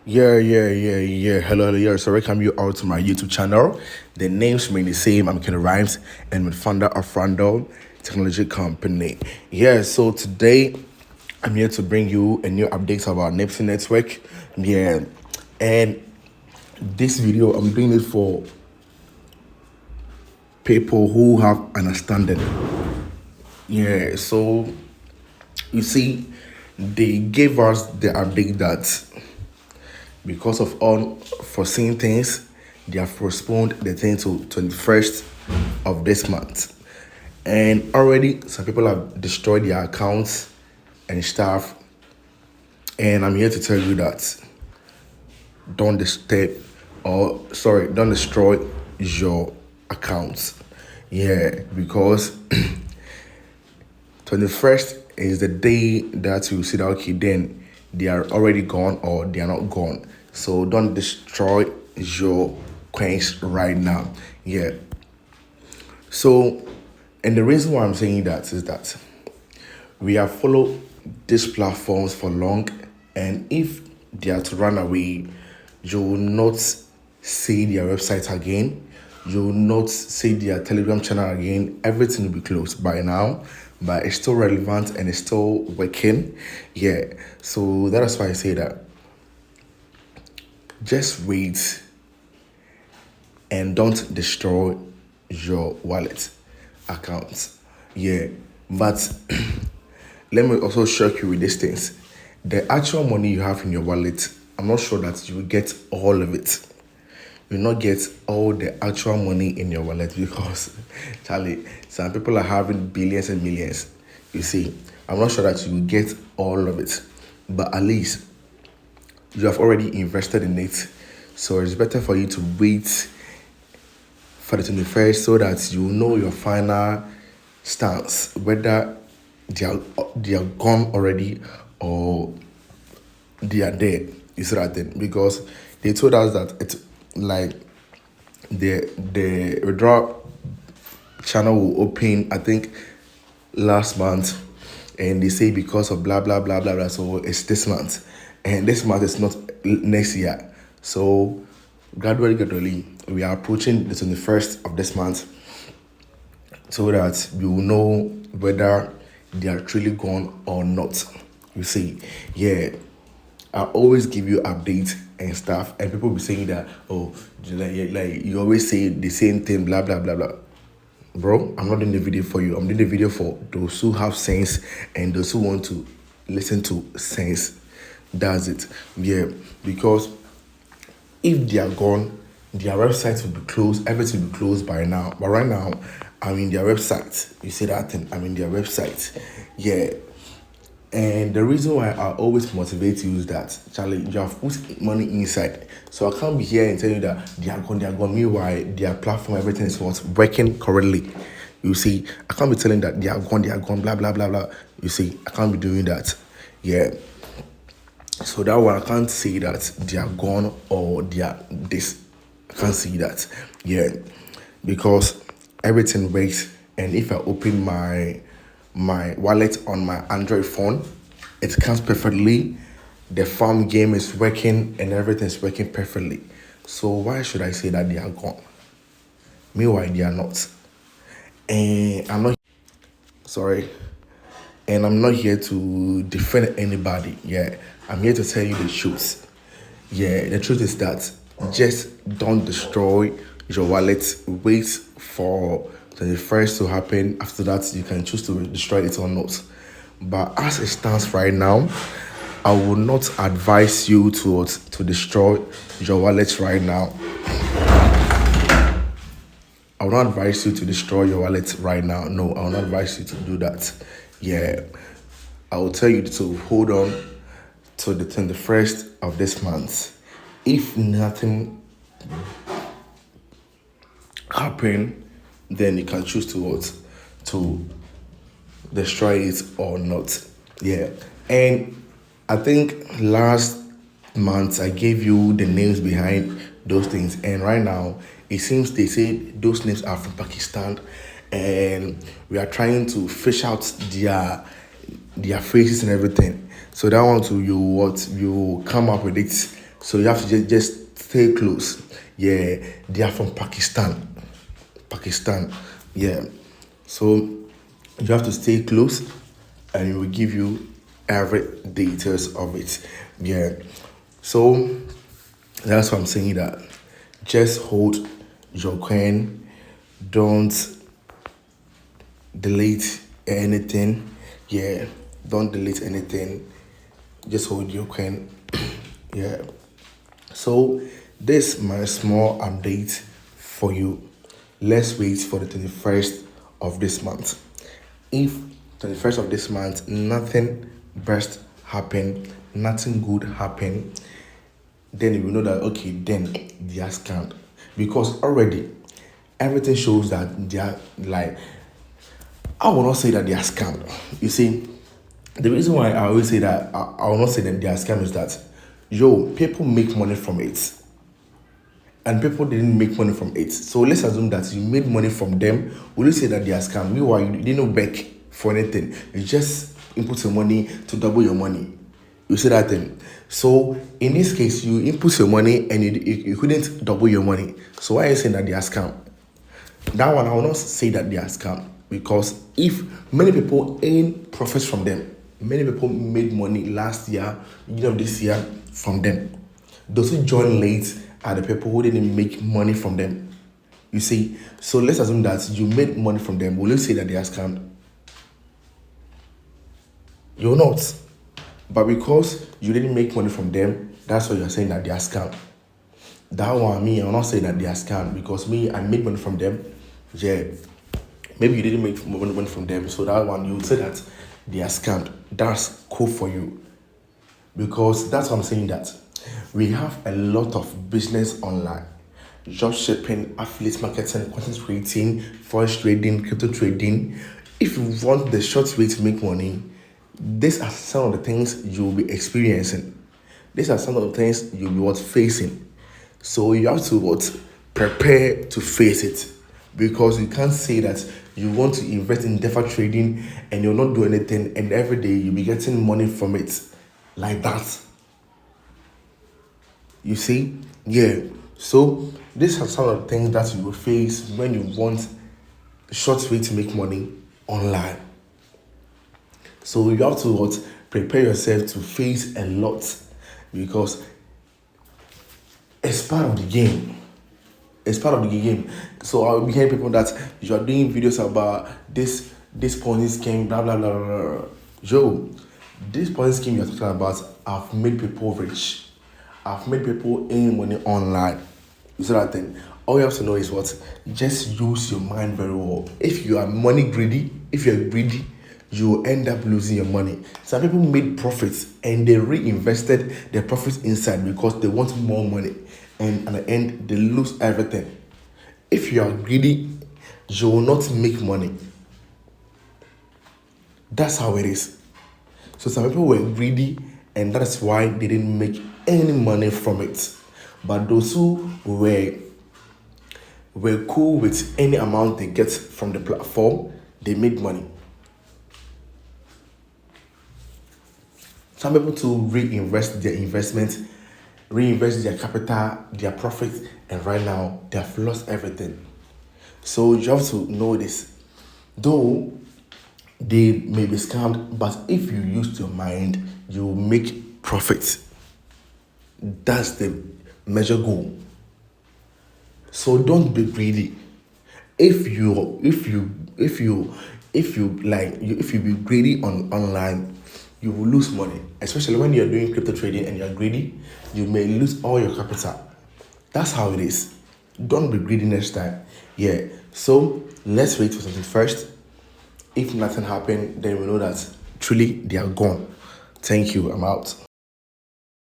Yeah. Hello, yeah. So welcome you all to my YouTube channel. The names remain the same. I'm Kenny Rhymes and I'm the founder of Randall Technology Company. Yeah, so today I'm here to bring you a new update about Neptune Network. Yeah, and this video I'm doing it for people who have understanding. Yeah, so you see, they gave us the update that because of unforeseen things, they have postponed the thing to 21st of this month. And already some people have destroyed their accounts and stuff. And I'm here to tell you that don't disturb don't destroy your accounts. Yeah, because 21st is the day that you see that okay, then they are already gone or they are not gone. So don't destroy your coins right now. Yeah. So, and the reason why I'm saying that is that we have followed these platforms for long, and if they are to run away, you will not see their website again. You will not see their Telegram channel again. Everything will be closed by now, but it's still relevant and it's still working. Yeah. So that is why I say that just wait and don't destroy your wallet accounts. Yeah. But let me also shock you with these things. The actual money you have in your wallet, I'm not sure that you will get all of it. You will not get all the actual money in your wallet because, Charlie, some people are having billions and millions. You see, I'm not sure that you will get all of it, but at least you have already invested in it. So it's better for you to wait for the 21st so that you know your final stance, whether they are gone already or they are dead. You see that thing? Because they told us that it's like the withdrawal channel will open, I think, last month, and they say because of blah blah blah blah blah. So it's this month, and this month is not next year. So gradually, we are approaching the 21st of this month, so that we will know whether they are truly gone or not. You see, yeah. I always give you updates and stuff, and people be saying that, oh, like you always say the same thing, blah blah blah blah. Bro, I'm not doing the video for you. I'm doing the video for those who have sense and those who want to listen to sense. That's it. Yeah, because if they are gone, their website will be closed. Everything will be closed by now. But right now, I'm in their website. You see that thing? I'm in their website. Yeah. And the reason why I always motivate you is that, Charlie, you have put money inside. So I can't be here and tell you that they are gone, they are gone. Meanwhile, their platform, everything is what's working correctly. You see, I can't be telling that they are gone, blah, blah, blah, blah. You see, I can't be doing that. Yeah. So that one, I can't say that they are gone or they are this. I can't see that. Yeah. Because everything works. And if I open my wallet on my Android phone, it comes perfectly. The farm game is working and everything's working perfectly. So why should I say that they are gone? Meanwhile, they are not. And sorry, and I'm not here to defend anybody. Yeah, I'm here to tell you the truth. Yeah, the truth is that just don't destroy your wallet. Wait for the first to happen. After that, you can choose to destroy it or not. But as it stands right now, I will not advise you to destroy your wallet right now. I will not advise you to destroy your wallet right now. No, I will not advise you to do that. Yeah, I will tell you to hold on to the 21st of this month. If nothing happen, then you can choose to destroy it or not. Yeah. And I think last month I gave you the names behind those things, and right now it seems they say those names are from Pakistan, and we are trying to fish out their faces and everything. So that one too, you come up with it So you have to just stay close. Yeah, they are from Pakistan. Yeah. So you have to stay close, and it will give you every details of it. Yeah. So that's why I'm saying that just hold your coin. Don't delete anything. Yeah. Don't delete anything. Just hold your coin. Yeah. So this is my small update for you. Let's wait for the 21st of this month. If 21st of this month nothing best happen, nothing good happen, then you will know that okay, then they are scammed. Because already everything shows that they are like, I will not say that they are scammed. You see, the reason why I always say that I will not say that they are scammed is that people make money from it. And people didn't make money from it. So let's assume that you made money from them. Will you say that they are scam? Meanwhile, you didn't beg for anything. You just input your money to double your money. You see that thing. So in this case, you input your money and you couldn't double your money. So why are you saying that they are scam? That one I will not say that they are scam, because if many people earn profits from them, many people made money last year, this year from them. Those who join late are the people who didn't make money from them. You see, so let's assume that you made money from them. Will you say that they are scammed? You're not. But because you didn't make money from them, that's why you're saying that they are scammed. That one, I'm not saying that they are scammed, because I made money from them. Yeah. Maybe you didn't make money from them, so that one, you would say that they are scammed. That's cool for you. Because that's what I'm saying, that we have a lot of business online: job shipping, affiliate marketing, content creating, forex trading, crypto trading. If you want the short way to make money, these are some of the things you'll be experiencing. These are some of the things you'll be facing. So you have to prepare to face it, because you can't say that you want to invest in deferred trading and you'll not do anything, and every day you'll be getting money from it like that. You see? Yeah. So these are some of the things that you will face when you want a short way to make money online. So you have to prepare yourself to face a lot, because it's part of the game. It's part of the game. So I'll be hearing people that you are doing videos about this Ponzi scheme, blah blah blah blah blah. This Ponzi scheme you're talking about, I've made people rich. I've made people earn money online. You see that thing? All you have to know is just use your mind very well. If you are greedy, you will end up losing your money. Some people made profits and they reinvested their profits inside because they want more money. And at the end, they lose everything. If you are greedy, you will not make money. That's how it is. So some people were greedy, and that's why they didn't make any money from it. But those who were cool with any amount they get from the platform, they made money. Some people to reinvest their investment, reinvest their capital, their profit, and right now they have lost everything. So you have to know this. Though they may be scammed, but if you use your mind, you will make profits. That's the major goal. So don't be greedy. If you be greedy online, you will lose money. Especially when you're doing crypto trading and you're greedy, you may lose all your capital. That's how it is. Don't be greedy next time. Yeah. So let's wait for something first. If nothing happened, then we know that truly they are gone. Thank you. I'm out.